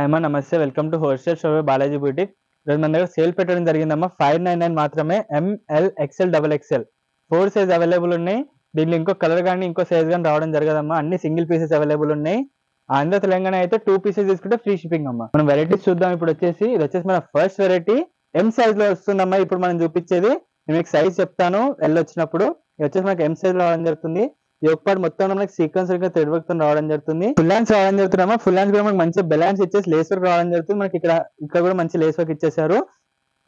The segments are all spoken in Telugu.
హాయ్ అమ్మా, నమస్తే. Welcome to wholesale show Balaji boutique. ఈరోజు మన దగ్గర సేల్ పెట్టడం జరిగిందమ్మా. 599 మాత్రమే. M L XL double XL 4 size available ఉన్నాయి. దీంట్లో ఇంకో కలర్ కానీ ఇంకో సైజ్ కానీ రావడం జరగదమ్మా. అన్ని సింగిల్ పీసెస్ అవైలబుల్ ఉన్నాయి. ఆంధ్ర తెలంగాణ అయితే 2 పీసెస్ తీసుకుంటే ఫ్రీ షిప్పింగ్ అమ్మా. మనం వెరైటీస్ చూద్దాం. ఇప్పుడు ఇది వచ్చేసి మన ఫస్ట్ వెరైటీ ఎం సైజ్ లో వస్తుందమ్మా. ఇప్పుడు మనం చూపించేది నేను మీకు సైజ్ చెప్తాను ఎల్ వచ్చినప్పుడు. ఇది వచ్చేసి మనకి ఎం సైజ్ లో రావడం జరుగుతుంది. ఈ ఒక్క పార్ట్ మొత్తం మనకి సీక్వెన్స్ థ్రెడ్ వర్క్ తో రావడం జరుగుతుంది. ఫుల్ హ్యాండ్స్ రావడం జరుగుతుందమ్మా. ఫుల్ హ్యాండ్స్ కూడా మనకి మంచి బెలాన్స్ ఇచ్చేసి లేస్ వర్క్ రావడం జరుగుతుంది. మనకి ఇక్కడ కూడా మంచి లేస్ వర్క్ ఇచ్చేసారు.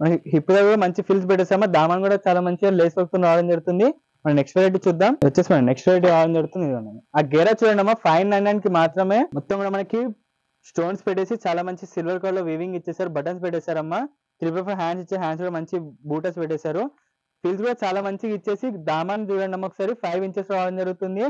మనకి హిప్ దగ్గర కూడా మంచి ఫిల్స్ పెట్టేసామా. దామన్ కూడా చాలా మంచిగా లేస్ వర్క్ తో రావడం జరుగుతుంది. మన నెక్స్ట్ వెరైటీ చూద్దాం. వచ్చేసి మన నెక్స్ట్ వెరైటీ రావడం జరుగుతుంది. ఆ గేరా చూడండి అమ్మా. 599 కి మాత్రమే. మొత్తం కూడా మనకి స్టోన్స్ పెట్టేసి చాలా మంచి సిల్వర్ కలర్ లో వీవింగ్ ఇచ్చేసారు. బటన్స్ పెట్టేశారమ్మా. 3x4 హ్యాండ్స్ ఇచ్చే హ్యాండ్స్ కూడా మంచి బూటస్ పెట్టేశారు. ఫిల్స్ కూడా చాలా మంచిగా ఇచ్చేసి దామాన్ చూడండి అమ్మ. ఒకసారి 5 ఇంచెస్ రావడం జరుగుతుంది.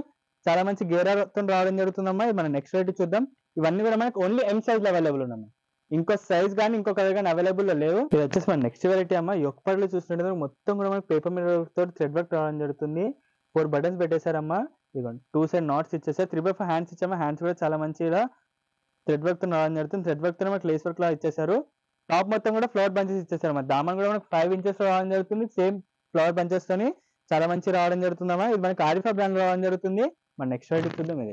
చాలా మంచి గేరాతో రావడం జరుగుతుందమ్మా. ఇది మన నెక్స్ట్ వెరైటీ చూద్దాం. ఇవన్నీ కూడా మనకి ఓన్లీ ఎం సైజ్ లో అవైలబుల్ ఉన్నాయమ్మా. ఇంకో సైజ్ కానీ ఇంకో కలర్ కానీ అవైలబుల్ లేవు. ఇది వచ్చేసి మన నెక్స్ట్ వెరైటీ అమ్మా. యొక్కపళ్ళు చూసినట్టు మొత్తం కూడా మనకి పేపర్ మీద తోటి థ్రెడ్ వర్క్ రావడం జరుగుతుంది. 4 బటన్స్ పెట్టేశారమ్మా. ఇదిగోండి 2 సైడ్ నాట్స్ ఇచ్చేసారు. 3x4 hands ఇచ్చామా. హ్యాండ్స్ కూడా చాలా మంచిగా థ్రెడ్ వర్క్ తో రావడం జరుగుతుంది. థ్రెడ్ వర్క్ తో మనకి లేస్ వర్క్ లా ఇచ్చేసారు. టాప్ మొత్తం కూడా ఫ్లవర్ బంచెస్ ఇచ్చేసారు. మన దామన్ కూడా మనకి 5 ఇంచెస్ రావడం జరుగుతుంది. సేమ్ ఫ్లవర్ బంచెస్ తోని చాలా మంచి రావడం జరుగుతుందమ్మా. ఇది మనకి ఆరిఫా బ్రాండ్ రావడం జరుగుతుంది. మన నెక్స్ట్ వెరైటీ చూద్దాం. ఇది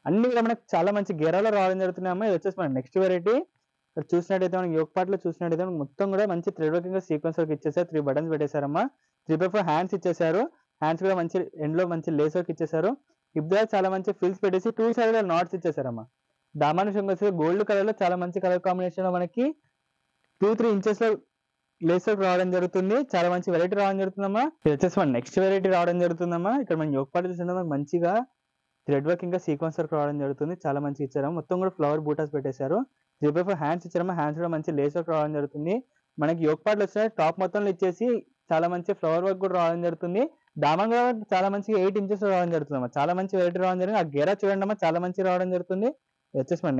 అన్ని కూడా మనకి చాలా మంచి గేరాలో రావడం జరుగుతున్నాయమ్మా. ఇది వచ్చేసి మన నెక్స్ట్ వెరైటీ. ఇక్కడ చూసినట్టయితే మనకి యోక్ పార్ట్ లో చూసినట్టయితే మొత్తం కూడా మంచి థ్రెడ్ వర్కింగ్ సీక్వెన్స్ వర్క్ ఇచ్చేసారు. 3 బటన్స్ పెట్టేశారమ్మా. 3x4 హ్యాండ్స్ ఇచ్చేసారు. హ్యాండ్స్ కూడా మంచి ఎండ్ లో మంచి లేస్ వర్క్ ఇచ్చేసారు. హిప్ దగ్గర చాలా మంచి ఫిల్స్ పెట్టేసి 2 సైడ్ నాట్స్ ఇచ్చేసారమ్మా. దామాన్ విషయంకి వచ్చేసి గోల్డ్ కలర్ లో చాలా మంచి కలర్ కాంబినేషన్ లో మనకి 2-3 ఇంచెస్ లో లేస్ వర్క్ రావడం జరుగుతుంది. చాలా మంచి వెరైటీ రావడం జరుగుతుందమ్మా. ఇది వచ్చేసి మన నెక్స్ట్ వెరైటీ రావడం జరుగుతుందమ్మా. ఇక్కడ మనం యోక్ పార్ట్ చూసినా మంచిగా థ్రెడ్ వర్క్ ఇంకా సీక్వెన్స్ వర్క్ రావడం జరుగుతుంది. చాలా మంచి ఇచ్చారు. మొత్తం కూడా ఫ్లవర్ బూటాస్ పెట్టేశారు. 3x4 hands ఇచ్చారమ్మా. హ్యాండ్స్ కూడా మంచి లేస్ వర్క్ రావడం జరుగుతుంది. మనకి యోక్ పార్ట్ వచ్చిన టాప్ మొత్తంలో ఇచ్చేసి చాలా మంచి ఫ్లవర్ వర్క్ కూడా రావడం జరుగుతుంది. దామన్ కూడా చాలా మంచిగా 8 ఇంచెస్ రావడం జరుగుతుందమ్మా. చాలా మంచి వెరైటీ రావడం జరిగింది. ఆ గేరా చూడండి అమ్మా. చాలా మంచి రావడం జరుగుతుంది. వచ్చేసి మన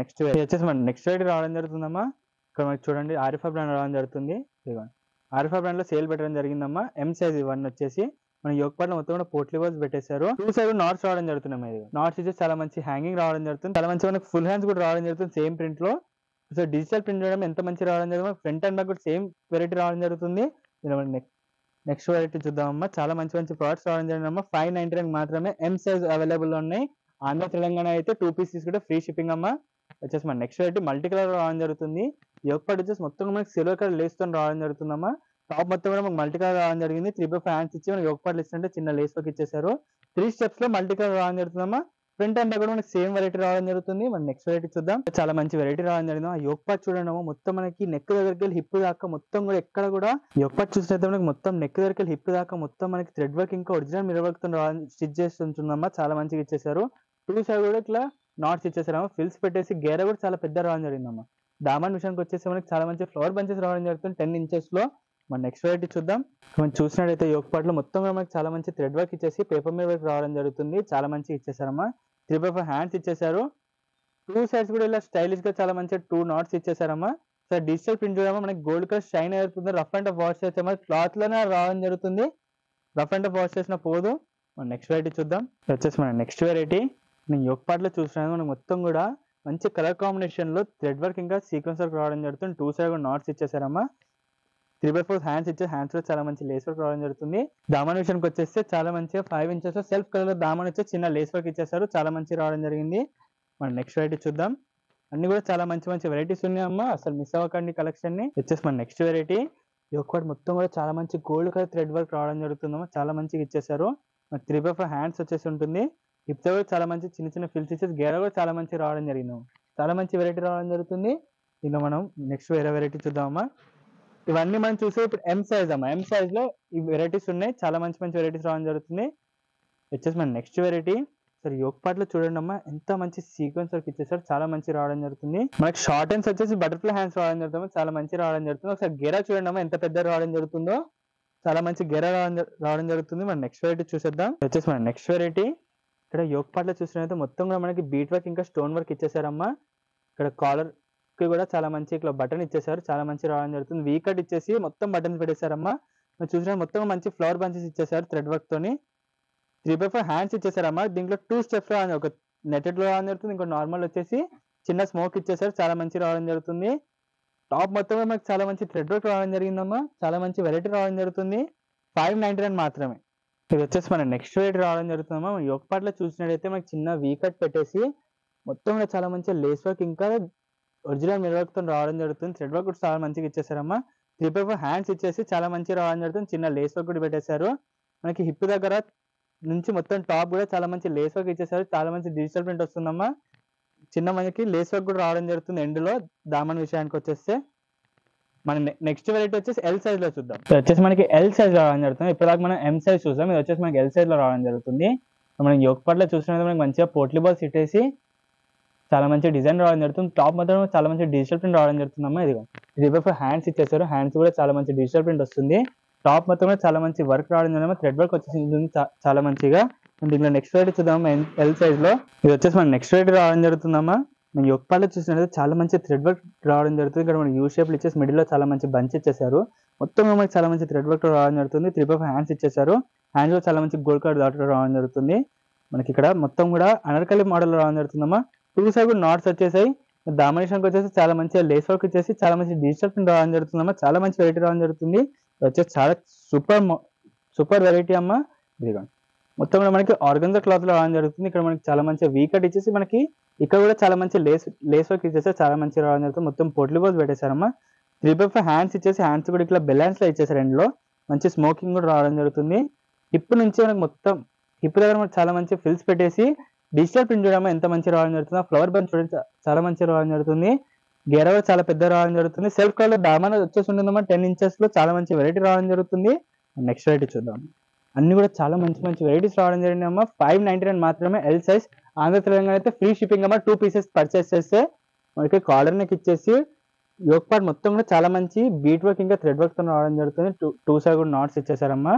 నెక్స్ట్ వెరైటీ రావడం జరుగుతుందమ్మా. ఇక్కడ మనకి చూడండి ఆరిఫా బ్రాండ్ రావడం జరుగుతుంది. ఇదిగోండి ఆరిఫా బ్రాండ్ లో సేల్ పెట్టడం జరిగిందమ్మా. ఎం సైజ్ ఇవన్నీ వచ్చేసి మన యోక్ పార్ట్ లో మొత్తం కూడా పోర్ట్లీ వర్క్స్ పెట్టేశారు. 2 సైడ్ నాట్స్ రావడం జరుగుతున్నాయి. ఇది నాట్స్ ఇచ్చేసి చాలా మంచి హ్యాంగింగ్ రావడం జరుగుతుంది. చాలా మంచి మనకి ఫుల్ హ్యాండ్స్ కూడా రావడం జరుగుతుంది సేమ్ ప్రింట్ లో. సో డిజిటల్ ప్రింట్ చేయడం ఎంత మంచి రావడం జరుగుతుంది. ఫ్రంట్ అండ్ బ్యాక్ కూడా సేమ్ వెరైటీ రావడం జరుగుతుంది. నెక్స్ట్ వెరైటీ చూద్దామమ్మా. చాలా మంచి మంచి ప్రొడక్ట్స్ రావడం జరిగిందమ్మా. 599 మాత్రమే. ఎం సైజ్ అవైలబుల్ ఉన్నాయి. ఆంధ్ర తెలంగాణ అయితే 2 పీసెస్ కూడా ఫ్రీ షిప్పింగ్ అమ్మా. వచ్చేసి మన నెక్స్ట్ వెరైటీ మల్టీ కలర్ రావడం జరుగుతుంది. ఈ ఒక్క వచ్చేసి మొత్తం మనకి సిల్వర్ కలర్ లేస్ తో రావడం జరుగుతుందమ్మా. టాప్ మొత్తం కూడా మనకి మల్టీ కలర్ రావడం జరిగింది. 3x4 హ్యాండ్స్ ఇచ్చి మనకి ఒక పార్ట్ ఇస్తుంటే చిన్న లేస్ వర్క్ ఇచ్చేసారు. 3 స్టెప్స్ లో మల్టీ కలర్ రావడం జరుగుతుందమ్మా. ఫ్రంట్ అండ్ కూడా మనకి సేమ్ వెరైటీ రావడం జరుగుతుంది. మన నెక్స్ట్ వెరైటీ చూద్దాం. చాలా మంచి వెరైటీ రావడం జరిగింది. ఆ యోక్ పార్ట్ చూడండి మొత్తం మనకి నెక్ దగ్గరికి వెళ్ళి హిప్ దాకా మొత్తం కూడా ఎక్కడ కూడా యోక్ పార్ట్ చూసినట్టు మనకి మొత్తం నెక్ దగ్గరికి వెళ్ళి హిప్ దాకా మొత్తం మనకి థ్రెడ్ వర్క్ ఇంకా ఒరిజినల్ మిర్రర్ వర్క్ తో స్టిచ్ చేసి ఉంటుందమ్మా. చాలా మంచిగా ఇచ్చేసారు. 2 సైడ్ కూడా ఇట్లా నాట్స్ ఇచ్చేసారమ్మా. ఫిల్స్ పెట్టేసి గేర కూడా చాలా పెద్ద రావడం జరిగిందమ్మా. దామన్ విషయానికి వచ్చేసి మనకి చాలా మంచి ఫ్లవర్ బంచెస్ రావడం జరుగుతుంది 10 ఇంచెస్ లో. మన నెక్స్ట్ వెరైటీ చూద్దాం. మనం చూసినట్టయితే యోక్ పార్ట్ లో మొత్తం కూడా మనకి చాలా మంచి థ్రెడ్ వర్క్ ఇచ్చేసి పేపర్ మీద వర్క్ రావడం జరుగుతుంది. చాలా మంచిగా ఇచ్చేసారమ్మా. 3x4 హ్యాండ్స్ ఇచ్చేసారు. 2 సైడ్స్ కూడా ఇలా స్టైలిష్ గా చాలా మంచిగా 2 నాట్స్ ఇచ్చేసారమ్మా. సో డిజిటల్ ప్రింట్ చూడమ్మా. మనకి గోల్డ్ కలర్ షైన్ అవుతుంది. రఫ్ అండ్ టఫ్ వాష్ చేస్తే క్లాత్ లోనే రావడం జరుగుతుంది. రఫ్ అండ్ టఫ్ వాష్ చేసిన పోదు. మన నెక్స్ట్ వెరైటీ చూద్దాం. వచ్చేసి మన నెక్స్ట్ వెరైటీ నేను యోక్ పార్ట్ లో చూసినాను. మనకి మొత్తం కూడా మంచి కలర్ కాంబినేషన్ లో థ్రెడ్ వర్క్ ఇంకా సీక్వెన్స్ వర్క్ రావడం జరుగుతుంది. 2 సైడ్ కూడా నాట్స్ ఇచ్చేసారమ్మా. 3x4 హ్యాండ్స్ ఇచ్చే హ్యాండ్స్ లో చాలా మంచి లేస్ వర్క్ రావడం జరుగుతుంది. దామన్ విషయానికి వచ్చేస్తే చాలా మంచిగా 5 ఇంచెస్ సెల్ఫ్ కలర్ లో దామన్ వచ్చి చిన్న లేస్ వర్క్ ఇచ్చేసారు. చాలా మంచి రావడం జరిగింది. మన నెక్స్ట్ వెరైటీ చూద్దాం. అన్ని కూడా చాలా మంచి మంచి వెరైటీస్ ఉన్నాయమ్మా. అసలు మిస్ అవ్వకండి కలెక్షన్ ని. వచ్చేసి మన నెక్స్ట్ వెరైటీ యోక్ పార్ట్ మొత్తం కూడా చాలా మంచి గోల్డ్ కలర్ థ్రెడ్ వర్క్ రావడం జరుగుతుందమ్మా. చాలా మంచిగా ఇచ్చేసారు. 3x4 హ్యాండ్స్ వచ్చేసి ఉంటుంది. హిప్స్ కూడా చాలా మంచి చిన్న చిన్న ఫిల్స్ ఇచ్చేసి గేర కూడా చాలా మంచి రావడం జరిగింది. చాలా మంచి వెరైటీ రావడం జరుగుతుంది. ఇలా మనం నెక్స్ట్ వేరే వెరైటీ చూద్దామమ్మా. ఇవన్నీ మనం చూసే ఇప్పుడు ఎం సైజ్ అమ్మా. ఎం సైజ్ లో ఈ వెరైటీస్ ఉన్నాయి. చాలా మంచి మంచి వెరైటీస్ రావడం జరుగుతుంది. వచ్చేసి మన నెక్స్ట్ వెరైటీ సరే యోక్ పార్ట్ లో చూడండి అమ్మా. ఎంత మంచి సీక్వెన్స్ వర్క్ ఇచ్చేసారు. చాలా మంచి రావడం జరుగుతుంది. మనకి షార్ట్ హ్యాండ్స్ వచ్చేసి బటర్ఫ్లై హ్యాండ్స్ రావడం జరుగుతుంది. చాలా మంచి రావడం జరుగుతుంది. ఒకసారి గేరా చూడండి అమ్మా. ఎంత పెద్ద రావడం జరుగుతుందో. చాలా మంచి గేరా రావడం జరుగుతుంది. మన నెక్స్ట్ వెరైటీ చూసేద్దాం. వచ్చేసి మన నెక్స్ట్ వెరైటీ ఇక్కడ యోక్ పార్ట్ లో చూసినట్లయితే మొత్తం కూడా మనకి బీట్ వర్క్ ఇంకా స్టోన్ వర్క్ ఇచ్చేసారమ్మా. ఇక్కడ కాలర్ కి కూడా చాలా మంచి ఇట్లా బటన్ ఇచ్చేసారు. చాలా మంచి రావడం జరుగుతుంది. వీ కట్ ఇచ్చేసి మొత్తం బటన్స్ పెట్టేశారమ్మా. మీరు చూసిన మొత్తం మంచి ఫ్లవర్ బంచెస్ ఇచ్చేసారు థ్రెడ్ వర్క్ తోని. 3x4 hands ఇచ్చేసారమ్మా. దీంట్లో 2 స్టెప్స్ ఒక నెటెడ్ లో రావడం జరుగుతుంది. ఇంకో నార్మల్ వచ్చేసి చిన్న స్మోక్ ఇచ్చేసారు, చాలా మంచి రావడం జరుగుతుంది. టాప్ మొత్తం మనకి చాలా మంచి థ్రెడ్ వర్క్ రావడం జరిగిందమ్మా, చాలా మంచి వెరైటీ రావడం జరుగుతుంది. 599 మాత్రమే. ఇది వచ్చేసి మన నెక్స్ట్ వెరైటీ రావడం జరుగుతుందమ్మా. యోక్ పార్ట్లో చూసినట్టయితే మనకి చిన్న వీ కట్ పెట్టేసి మొత్తం కూడా చాలా మంచి లేస్ వర్క్ ఇంకా ఒరిజినల్ మిర్రర్ వర్క్ తో రావడం జరుగుతుంది. థ్రెడ్ వర్క్ కూడా చాలా మంచిగా ఇచ్చేసారమ్మా. 3x4 హ్యాండ్స్ ఇచ్చేసి చాలా మంచిగా రావడం జరుగుతుంది. చిన్న లేస్ వర్క్ కూడా పెట్టేశారు. మనకి హిప్ దగ్గర నుంచి మొత్తం టాప్ కూడా చాలా మంచి లేస్ వర్క్ ఇచ్చేసారు. చాలా మంచి డిజిటల్ ప్రింట్ వస్తుందమ్మా. చిన్న మనకి లేస్ వర్క్ కూడా రావడం జరుగుతుంది. ఎండ్ లో దామన్ విషయానికి వచ్చేస్తే మన నెక్స్ట్ వెరైటీ వచ్చేసి ఎల్ సైజ్ లో చూద్దాం. ఇది వచ్చేసి మనకి ఎల్ సైజ్ రావడం జరుగుతుంది. ఇప్పటిదాకా మనం ఎం సైజ్ చూసాం, ఇది వచ్చేసి మనకి ఎల్ సైజ్ లో రావడం జరుగుతుంది. మనం యోక్ పార్ట్లో చూసినట్టు మనకి మంచిగా పోట్లీ బాల్స్ ఇట్టేసి చాలా మంచి డిజైన్ రావడం జరుగుతుంది. టాప్ మాత్రం చాలా మంచి డిజిటల్ ప్రింట్ రావడం జరుగుతుందమ్మా. ఇదిగో 3x4 హ్యాండ్స్ ఇచ్చేసారు. హ్యాండ్స్ కూడా చాలా మంచి డిజిటల్ ప్రింట్ వస్తుంది. టాప్ మొత్తం కూడా చాలా మంచి వర్క్ రావడం జరిగిందమ్మా. థ్రెడ్ వర్క్ వచ్చేసి చాలా మంచిగా. దీంట్లో నెక్స్ట్ వెరైటీ చూద్దాం ఎల్ సైజ్ లో. ఇది వచ్చేసి మన నెక్స్ట్ వెరైటీ రావడం జరుగుతుందమ్మా. మనం యోక్ పార్ట్లో చూసినట్లయితే చాలా మంచి థ్రెడ్ వర్క్ రావడం జరుగుతుంది. ఇక్కడ మనకి యూ షేప్ ఇచ్చేసి మిడిల్ లో చాలా మంచి బంచ్ ఇచ్చేసారు. మొత్తం మనకి చాలా మంచి థ్రెడ్ వర్క్ రావడం జరుగుతుంది. 3x4 హ్యాండ్స్ ఇచ్చేసారు. హ్యాండ్స్ లో చాలా మంచి గోల్డ్ కార్డ్ దాటి రావడం జరుగుతుంది. మనకి ఇక్కడ మొత్తం కూడా అనర్కలి మోడల్ రావడం జరుగుతుందమ్మా. 2 సైడ్ కూడా నాట్స్ వచ్చేసాయి. డామినేషన్ వచ్చేసి చాలా మంచిగా లేస్ వర్క్ వచ్చేసి చాలా మంచి డిజిటల్ ప్రింట్ రావడం జరుగుతుందమ్మా. చాలా మంచి వెరైటీ రావడం జరుగుతుంది. వచ్చేసి చాలా సూపర్ వెరైటీ అమ్మా. ఇదిగోండి మొత్తం కూడా మనకి ఆర్గన్జా క్లాత్ లో రావడం జరుగుతుంది. ఇక్కడ మనకి చాలా మంచి వీ కట్ ఇచ్చేసి మనకి ఇక్కడ కూడా చాలా మంచి లేస్ వర్క్ ఇచ్చేసి చాలా మంచి రావడం జరుగుతుంది. మొత్తం పోట్లీ బాల్స్ పెట్టేశారమ్మా. 3x4 హ్యాండ్స్ ఇచ్చేసి హ్యాండ్స్ కూడా ఇట్లా బెలాన్స్ లో ఇచ్చేసారు. ఎండ్ లో మంచి స్మోకింగ్ కూడా రావడం జరుగుతుంది. హిప్ నుంచి మనకి మొత్తం హిప్ దగ్గర మనకి చాలా మంచి ఫిల్స్ పెట్టేసి డిజిటల్ ప్రింట్ చూడమ్మా ఎంత మంచి రావడం జరుగుతుంది. ఫ్లవర్ బంచ్ చూడండి చాలా మంచి రావడం జరుగుతుంది. గేర కూడా చాలా పెద్ద రావడం జరుగుతుంది. సెల్ఫ్ కలర్ లో దామన్ వచ్చేసి ఉంటుందమ్మా. 10 inches లో చాలా మంచి వెరైటీ రావడం జరుగుతుంది. నెక్స్ట్ వెరైటీ చూద్దాం. అన్ని కూడా చాలా మంచి మంచి వెరైటీస్ రావడం జరిగిందమ్మా. 599 మాత్రమే ఎల్ సైజ్. ఆంధ్ర తెలంగాణ అయితే ఫ్రీ షిప్పింగ్ అమ్మా. 2 pieces పర్చేస్ చేస్తే మనకి కాలర్ నెక్ ఇచ్చేసి యోక్ పార్ట్ మొత్తం కూడా చాలా మంచి బీట్ వర్క్ ఇంకా థ్రెడ్ వర్క్ తో రావడం జరుగుతుంది. 2 సైడ్ కూడా నాట్స్ ఇచ్చేసారమ్మా.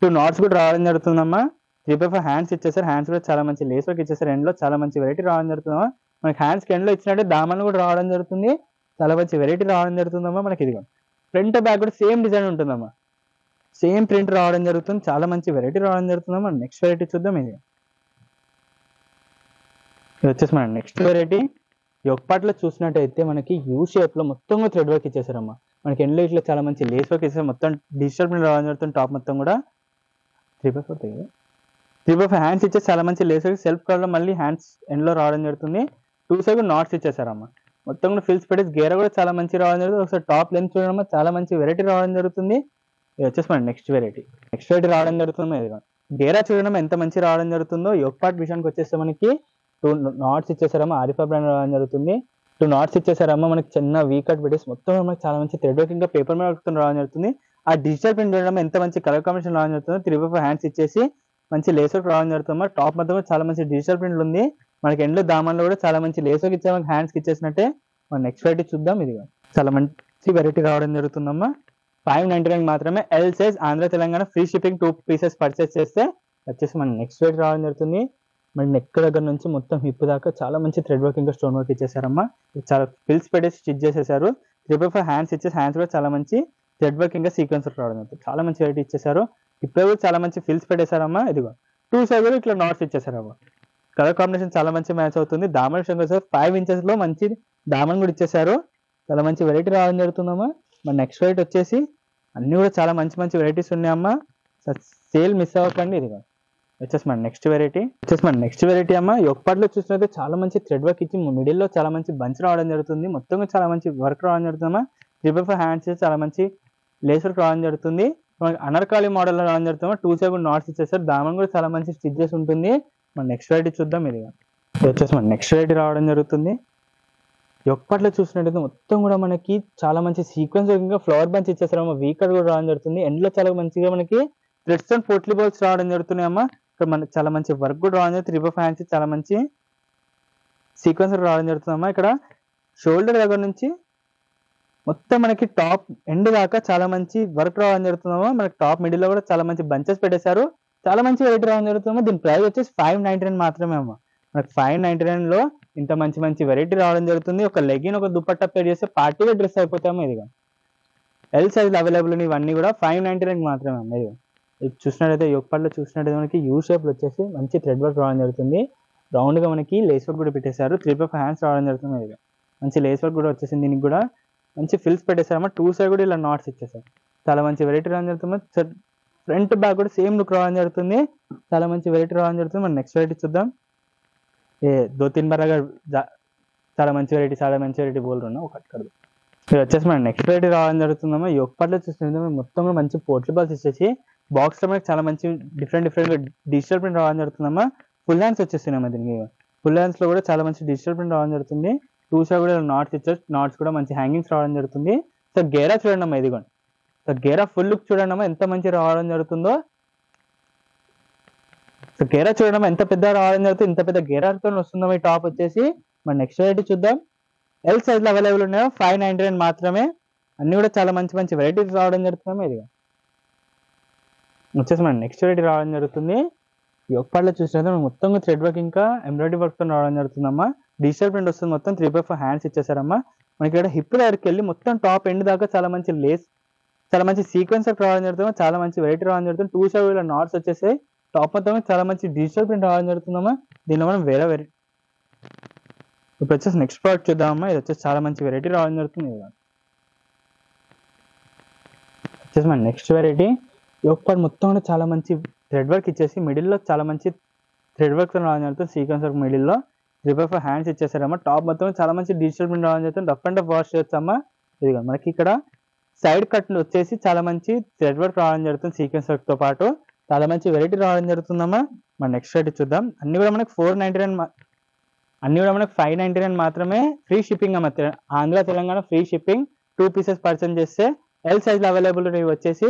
2 నాట్స్ కూడా రావడం జరుగుతుందమ్మా. 3x4 హ్యాండ్స్ ఇచ్చేసారు. హ్యాండ్స్ కూడా చాలా మంచి లేస్ వర్క్ ఇచ్చేసారు. ఎండ్ లో చాలా మంచి వెరైటీ రావడం జరుగుతుందమ్మా. మనకి హ్యాండ్స్ కి ఎండ్ లో ఇచ్చినట్టే దామన్ కూడా రావడం జరుగుతుంది. చాలా మంచి వెరైటీ రావడం జరుగుతుందమ్మా. మనకి ఇదిగో ఫ్రంట్ బ్యాక్ కూడా సేమ్ డిజైన్ ఉంటుందమ్మా. సేమ్ ప్రింట్ రావడం జరుగుతుంది. చాలా మంచి వెరైటీ రావడం జరుగుతుందమ్మా. నెక్స్ట్ వెరైటీ చూద్దాం. ఇది వచ్చేసి మన నెక్స్ట్ వెరైటీ యోక్ పార్ట్ లో చూసినట్టయితే మనకి యూ షేప్ లో మొత్తం కూడా థ్రెడ్ వర్క్ ఇచ్చేసారమ్మా. మనకి ఎండ్ లో ఇట్లా చాలా మంచి లేస్ వర్క్ ఇచ్చేసారు. మొత్తం డిజిటల్ ప్రింట్ రావడం జరుగుతుంది. టాప్ మొత్తం కూడా 3x4 హ్యాండ్స్ ఇచ్చేసి చాలా మంచి లేస్ వర్క్ సెల్ఫ్ కలర్ లో మళ్ళీ హ్యాండ్స్ ఎండ్ లో రావడం జరుగుతుంది. 2 సైడ్ నాట్స్ ఇచ్చేసారమ్మా. మొత్తం కూడా ఫిల్స్ పెట్టేసి గేర కూడా చాలా మంచి రావడం జరుగుతుంది. ఒకసారి టాప్ లెంత్ చూడడం చాలా మంచి వెరైటీ రావడం జరుగుతుంది. ఇది వచ్చేసి మన నెక్స్ట్ వెరైటీ రావడం జరుగుతుంది. ఇది గేరా చూడడం ఎంత మంచి రావడం జరుగుతుందో. యోక్ పార్ట్ విషయానికి వచ్చేస్తే మనకి 2 నాట్స్ ఇచ్చేసారమ్మా. ఆరిఫా బ్రాండ్ రావడం జరుగుతుంది. 2 నాట్స్ ఇచ్చేసారమ్మా. మనకి చిన్న వీ కట్ పెట్టేసి మొత్తం మనకి చాలా మంచి థ్రెడ్ వర్క్ ఇంకా పేపర్ మీద వర్క్ రావడం జరుగుతుంది. ఆ డిజిటల్ ప్రింట్ చూడడం ఎంత మంచి కలర్ కాంబినేషన్ రావడం జరుగుతుంది. 3x4 హ్యాండ్స్ ఇచ్చేసి మంచి లేస్ వర్క్ రావడం జరుగుతుంది. టాప్ మొత్తం చాలా మంచి డిజిటల్ ప్రింట్ ఉంది. మనకి ఎండ్ దామన్లో కూడా చాలా మంచి లేస్ వర్క్ ఇచ్చే మనకి హ్యాండ్స్ కి ఇచ్చేసినట్టే. మన నెక్స్ట్ వెరైటీ చూద్దాం. ఇది చాలా మంచి వెరైటీ రావడం జరుగుతుందమ్మా. 599 మాత్రమే L size. Andhra Telangana free shipping. 2 pieces purchase చేస్తే వచ్చేసి మన నెక్స్ట్ వెరైటీ రావడం జరుగుతుంది. మన నెక్ దగ్గర నుంచి మొత్తం హిప్ దాకా చాలా మంచి థ్రెడ్ వర్క్ ఇంకా స్టోన్ వర్క్ ఇచ్చేసారమ్మా. చాలా ఫిల్స్ పెట్టేసి స్టిచ్ చేసేసారు. 3x4 హ్యాండ్స్ ఇచ్చేసి హ్యాండ్స్ కూడా చాలా మంచి థ్రెడ్ వర్క్ ఇంకా సీక్వెన్స్ రావడం జరుగుతుంది. చాలా మంచి వెరైటీ ఇచ్చేసారు. ఇప్పుడు కూడా చాలా మంచి ఫిల్స్ పెట్టేశారమ్మా. ఇదిగో 2 సైడ్ కూడా ఇట్లా నాట్స్ ఇచ్చేసారమ్మా. కలర్ కాంబినేషన్ చాలా మంచి మ్యాచ్ అవుతుంది. దామన్ విషయంలో 5 inches లో మంచి దామన్ కూడా ఇచ్చేసారు. చాలా మంచి వెరైటీ రావడం జరుగుతుందమ్మా. మన నెక్స్ట్ వెరైటీ వచ్చేసి అన్ని కూడా చాలా మంచి మంచి వెరైటీస్ ఉన్నాయమ్మా. సేల్ మిస్ అవ్వకండి. ఇదిగో వచ్చేసి మన నెక్స్ట్ వెరైటీ అమ్మా. యోక్ పార్ట్ లో చూసినట్లయితే చాలా మంచి థ్రెడ్ వర్క్ ఇచ్చి మిడిల్ లో చాలా మంచి బంచ్ రావడం జరుగుతుంది. మొత్తంగా చాలా మంచి వర్క్ రావడం జరుగుతుందమ్మా. 3x4 హ్యాండ్స్ చాలా మంచి లేస్ వర్క్ రావడం జరుగుతుంది. మనకి అనర్కాలి మోడల్ లో రావడం జరుగుతుంది. 2 సైడ్ కూడా నాట్స్ ఇచ్చేసారు. దామన్ కూడా చాలా మంచి స్టిచ్ చేసి ఉంటుంది. మన నెక్స్ట్ వెరైటీ చూద్దాం. ఇది వచ్చేసి మన నెక్స్ట్ వెరైటీ రావడం జరుగుతుంది. యోక్ పార్ట్ లో చూసినట్టయితే మొత్తం కూడా మనకి చాలా మంచి సీక్వెన్స్ ఇంకా ఫ్లవర్ బంచ్ ఇచ్చేసారు. వీకర్ కూడా రావడం జరుగుతుంది. ఎండ్ లో చాలా మంచిగా మనకి థ్రెడ్స్ అండ్ పోట్లీ బాల్స్ రావడం జరుగుతున్నాయి అమ్మా. ఇక్కడ మనకి చాలా మంచి వర్క్ కూడా రావడం జరుగుతుంది. 3x4 హ్యాండ్స్ చాలా మంచి సీక్వెన్స్ రావడం జరుగుతుందమ్మా. ఇక్కడ షోల్డర్ దగ్గర నుంచి మొత్తం మనకి టాప్ ఎండ్ దాకా చాలా మంచి వర్క్ రావడం జరుగుతుందమ్మా. మనకి టాప్ మిడిల్ లో కూడా చాలా మంచి బంచెస్ పెట్టేశారు. చాలా మంచి వెరైటీ రావడం జరుగుతుందమ్మా. దీని ప్రైస్ వచ్చేసి 599 మాత్రమే అమ్మా. మనకి 599 లో ఇంత మంచి మంచి వెరైటీ రావడం జరుగుతుంది. ఒక లెగిన్ ఒక దుపట్టా పేర్ చేస్తే పార్టీగా డ్రెస్ అయిపోతాము. ఇదిగా ఎల్ సైజ్ అవైలబుల్ ఇవన్నీ కూడా 599 మాత్రమే అమ్మా. ఇది చూసినట్టయితే యోక్ పార్ట్ లో చూసినట్టయితే మనకి యూ షేప్ వచ్చేసి మంచి థ్రెడ్ వర్క్ రావడం జరుగుతుంది. రౌండ్గా మనకి లేస్ వర్క్ కూడా పెట్టేశారు. 3/4 హ్యాండ్స్ రావడం జరుగుతుంది. ఇది మంచి లేస్ వర్క్ కూడా వచ్చేసింది. దీనికి కూడా మంచి ఫిల్స్ పెట్టేశారమ్మా. 2 సైడ్ కూడా ఇలా నాట్స్ ఇచ్చేసారు. చాలా మంచి వెరైటీ రావడం జరుగుతుంది. ఫ్రంట్ బ్యాక్ కూడా సేమ్ లుక్ రావడం జరుగుతుంది. చాలా మంచి వెరైటీ రావడం జరుగుతుంది. మనం నెక్స్ట్ వెరైటీ చూద్దాం. దో तीन बार अगर చాలా మంచి వెరైటీ బోల్ రన్నా ఒకటి కడదు. ఇది వచ్చేసి మన నెక్స్ట్ వెరైటీ రావడం జరుగుతుందమ్మా. యోగ్ పార్ట్లో చూస్తుంటే మొత్తం కూడా మంచి పోర్ట్రీ బాల్స్ ఇచ్చేసి బాక్స్ లో మనకి చాలా మంచి డిఫరెంట్ డిజిటల్ ప్రింట్ రావడం జరుగుతుందమ్మా. ఫుల్ హ్యాండ్స్ వచ్చేస్తున్నాయి దీనికి. ఫుల్ హ్యాండ్స్ లో కూడా చాలా మంచి డిజిటల్ ప్రింట్ రావడం జరుగుతుంది. 2 సైడ్ కూడా నాట్స్ ఇచ్చారు. నాట్స్ కూడా మంచి హ్యాంగింగ్స్ రావడం జరుగుతుంది. సో గేరా చూడండి అమ్మా, ఇదిగోండి. సో గేరా ఫుల్ లుక్ చూడండి అమ్మా, ఎంత మంచి రావడం జరుగుతుందో. సో గేరా చూడడం ఎంత పెద్ద రావడం జరుగుతుంది. ఇంత పెద్ద గేరాతో వస్తుందమ్మా ఈ టాప్ వచ్చేసి. మన నెక్స్ట్ వెరైటీ చూద్దాం. ఎల్ సైజ్ లో అవైలబుల్ ఉన్నాయో 599 మాత్రమే. అన్ని కూడా చాలా మంచి వెరైటీస్ రావడం జరుగుతుందమ్మా. ఇదిగా వచ్చేసి మన నెక్స్ట్ వెరైటీ రావడం జరుగుతుంది. యోగ్ పార్ట్లో చూసినట్టు మొత్తం థ్రెడ్ వర్క్ ఇంకా ఎంబ్రాయిడరీ వర్క్ తో రావడం జరుగుతుందమ్మా. డిజిటల్ ప్రింట్ వస్తుంది. మొత్తం 3/4 హ్యాండ్స్ ఇచ్చేసారమ్మా. మనకి ఇక్కడ హిప్ దగ్గరికి వెళ్ళి మొత్తం టాప్ ఎండ్ దాకా చాలా మంచి లేస్, చాలా మంచి సీక్వెన్స్ రావడం జరుగుతుంది. చాలా మంచి వెరైటీ రావడం జరుగుతుంది. 2 సైడ్ ఇలా నాట్స్ వచ్చేసాయి. టాప్ మొత్తం చాలా మంచి డిజిటల్ ప్రింట్ రావడం జరుగుతుందమ్మా. దీనిలో మనం వేరే ఇప్పుడు వచ్చేసి నెక్స్ట్ ప్రోడక్ట్ చూద్దామమ్మా. ఇది వచ్చేసి చాలా మంచి వెరైటీ రావడం జరుగుతుంది. వచ్చేసి మన నెక్స్ట్ వెరైటీ యోగ్ పార్ట్ మొత్తం కూడా చాలా మంచి థ్రెడ్ వర్క్ ఇచ్చేసి మిడిల్లో చాలా మంచి థ్రెడ్ వర్క్ రావడం జరుగుతుంది. సీక్వెన్స్ వర్క్ మిడిల్లో 3/4 హ్యాండ్స్ ఇచ్చేసారమ్మా. టాప్ మొత్తం చాలా మంచి డిజిటల్ ప్రింట్ రావడం జరుగుతుంది. రఫ్ అండ్ వాష్ చేయొచ్చమ్మా. ఇదిగా మనకి ఇక్కడ సైడ్ కట్ వచ్చేసి చాలా మంచి థ్రెడ్ వర్క్ రావడం జరుగుతుంది. సీక్వెన్స్ వర్క్ తో పాటు చాలా మంచి వెరైటీ రావడం జరుగుతుందమ్మా. మన నెక్స్ట్ వెరైటీ చూద్దాం. అన్ని కూడా మనకి 599 మాత్రమే. ఫ్రీ షిప్పింగ్ అమ్మ. Andhra Telangana free shipping. 2 pieces purchase చేస్తే ఎల్ సైజ్ లో అవైలబుల్ వచ్చేసి